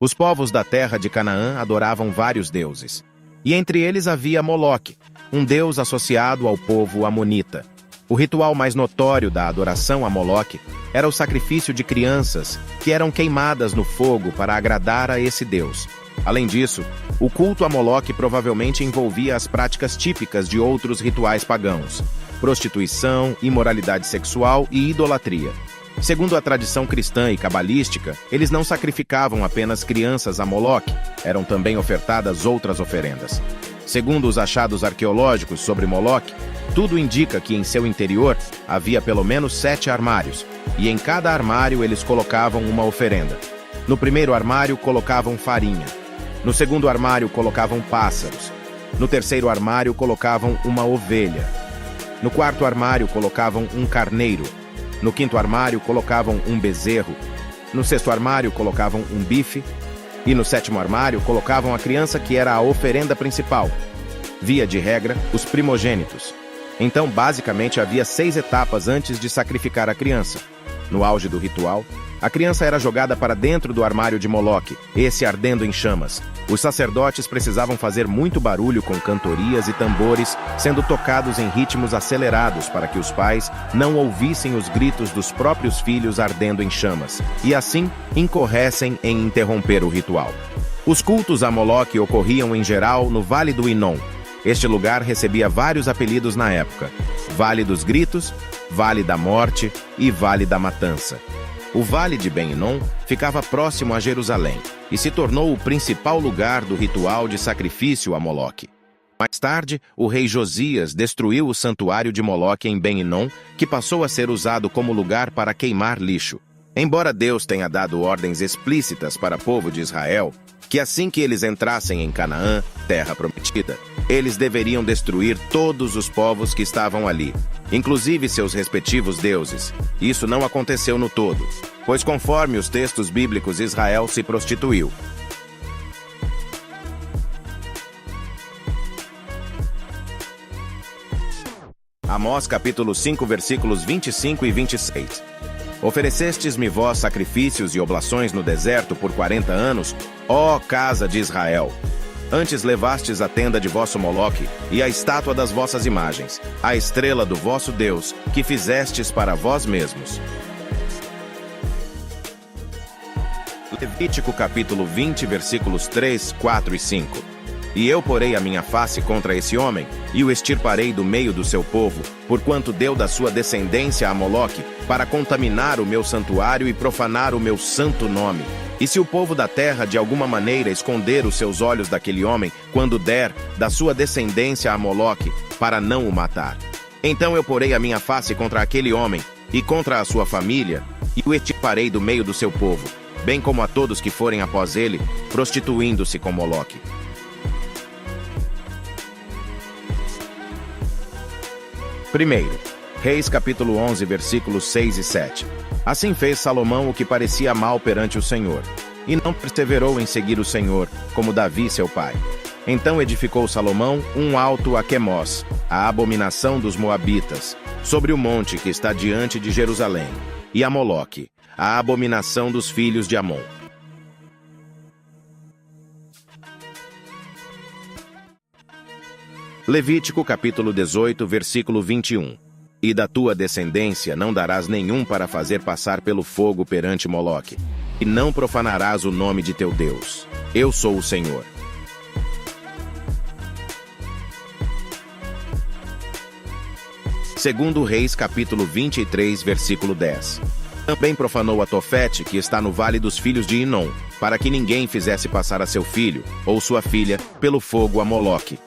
Os povos da terra de Canaã adoravam vários deuses. E entre eles havia Moloque, um deus associado ao povo amonita. O ritual mais notório da adoração a Moloque era o sacrifício de crianças que eram queimadas no fogo para agradar a esse deus. Além disso, o culto a Moloque provavelmente envolvia as práticas típicas de outros rituais pagãos: prostituição, imoralidade sexual e idolatria. Segundo a tradição cristã e cabalística, eles não sacrificavam apenas crianças a Moloque, eram também ofertadas outras oferendas. Segundo os achados arqueológicos sobre Moloque, tudo indica que em seu interior havia pelo menos 7 armários, e em cada armário eles colocavam uma oferenda. No primeiro armário colocavam farinha. No segundo armário colocavam pássaros. No terceiro armário colocavam uma ovelha. No quarto armário colocavam um carneiro. No quinto armário colocavam um bezerro. No sexto armário colocavam um bife. E no sétimo armário colocavam a criança que era a oferenda principal. Via de regra, os primogênitos. Então, basicamente, havia 6 etapas antes de sacrificar a criança. No auge do ritual, a criança era jogada para dentro do armário de Moloque, esse ardendo em chamas. Os sacerdotes precisavam fazer muito barulho com cantorias e tambores, sendo tocados em ritmos acelerados para que os pais não ouvissem os gritos dos próprios filhos ardendo em chamas, e assim incorressem em interromper o ritual. Os cultos a Moloque ocorriam em geral no Vale do Inom. Este lugar recebia vários apelidos na época: Vale dos Gritos, Vale da Morte e Vale da Matança. O Vale de Ben-Hinom ficava próximo a Jerusalém e se tornou o principal lugar do ritual de sacrifício a Moloque. Mais tarde, o rei Josias destruiu o santuário de Moloque em Ben-Hinom, que passou a ser usado como lugar para queimar lixo. Embora Deus tenha dado ordens explícitas para o povo de Israel, que assim que eles entrassem em Canaã, terra prometida, eles deveriam destruir todos os povos que estavam ali, inclusive seus respectivos deuses. Isso não aconteceu no todo, pois conforme os textos bíblicos, Israel se prostituiu. Amós capítulo 5, versículos 25 e 26. Oferecestes-me vós sacrifícios e oblações no deserto por 40 anos, ó casa de Israel. Antes levastes a tenda de vosso Moloque e a estátua das vossas imagens, a estrela do vosso Deus, que fizestes para vós mesmos. Levítico capítulo 20, versículos 3, 4 e 5. E eu porei a minha face contra esse homem, e o extirparei do meio do seu povo, porquanto deu da sua descendência a Moloque, para contaminar o meu santuário e profanar o meu santo nome. E se o povo da terra de alguma maneira esconder os seus olhos daquele homem, quando der da sua descendência a Moloque, para não o matar, então eu porei a minha face contra aquele homem, e contra a sua família, e o extirparei do meio do seu povo, bem como a todos que forem após ele, prostituindo-se com Moloque. Primeiro, Reis capítulo 11, versículos 6 e 7. Assim fez Salomão o que parecia mal perante o Senhor, e não perseverou em seguir o Senhor, como Davi seu pai. Então edificou Salomão um alto a Quemós, a abominação dos Moabitas, sobre o monte que está diante de Jerusalém, e a Moloque, a abominação dos filhos de Amon. Levítico capítulo 18, versículo 21. E da tua descendência não darás nenhum para fazer passar pelo fogo perante Moloque, e não profanarás o nome de teu Deus. Eu sou o Senhor. Segundo Reis capítulo 23, versículo 10. Também profanou a Tofete, que está no vale dos filhos de Inom, para que ninguém fizesse passar a seu filho, ou sua filha, pelo fogo a Moloque.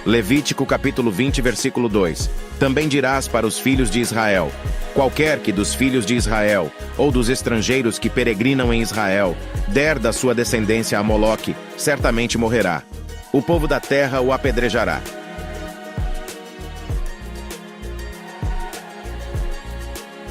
Levítico capítulo 20, versículo 2. Também dirás para os filhos de Israel: qualquer que dos filhos de Israel, ou dos estrangeiros que peregrinam em Israel, der da sua descendência a Moloque, certamente morrerá. O povo da terra o apedrejará.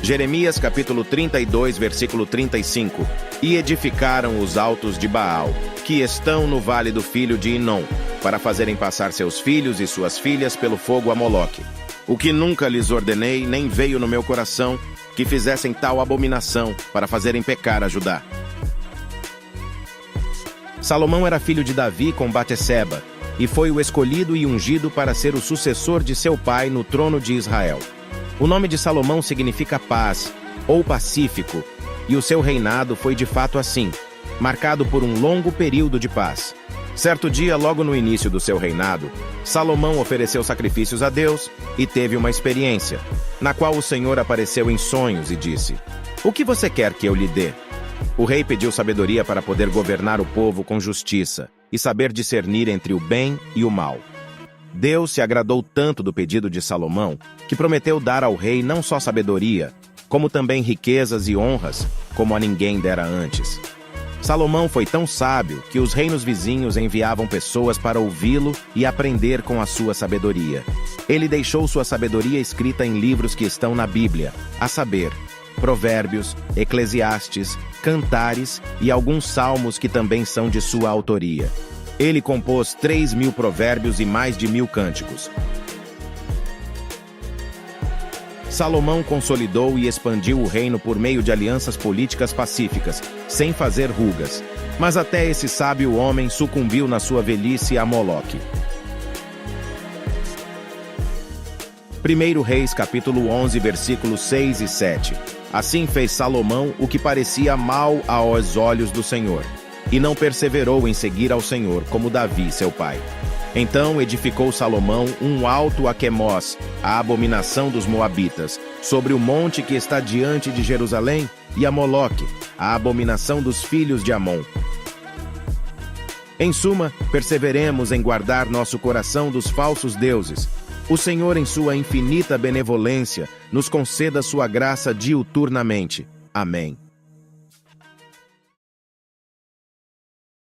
Jeremias capítulo 32, versículo 35. E edificaram os altos de Baal, que estão no vale do filho de Inom, para fazerem passar seus filhos e suas filhas pelo fogo a Moloque. O que nunca lhes ordenei, nem veio no meu coração, que fizessem tal abominação, para fazerem pecar a Judá. Salomão era filho de Davi com Batesseba, e foi o escolhido e ungido para ser o sucessor de seu pai no trono de Israel. O nome de Salomão significa paz, ou pacífico, e o seu reinado foi de fato assim, marcado por um longo período de paz. Certo dia, logo no início do seu reinado, Salomão ofereceu sacrifícios a Deus e teve uma experiência, na qual o Senhor apareceu em sonhos e disse: "O que você quer que eu lhe dê?" O rei pediu sabedoria para poder governar o povo com justiça e saber discernir entre o bem e o mal. Deus se agradou tanto do pedido de Salomão que prometeu dar ao rei não só sabedoria, como também riquezas e honras, como a ninguém dera antes. Salomão foi tão sábio que os reinos vizinhos enviavam pessoas para ouvi-lo e aprender com a sua sabedoria. Ele deixou sua sabedoria escrita em livros que estão na Bíblia, a saber, Provérbios, Eclesiastes, Cantares e alguns salmos que também são de sua autoria. Ele compôs 3.000 provérbios e mais de 1.000 cânticos. Salomão consolidou e expandiu o reino por meio de alianças políticas pacíficas, sem fazer rugas. Mas até esse sábio homem sucumbiu na sua velhice a Moloque. 1 Reis capítulo 11, versículos 6 e 7. Assim fez Salomão o que parecia mal aos olhos do Senhor, e não perseverou em seguir ao Senhor como Davi, seu pai. Então edificou Salomão um alto a Quemós, a abominação dos moabitas, sobre o monte que está diante de Jerusalém, e a Moloque, a abominação dos filhos de Amon. Em suma, perseveremos em guardar nosso coração dos falsos deuses. O Senhor, em sua infinita benevolência, nos conceda sua graça diuturnamente. Amém.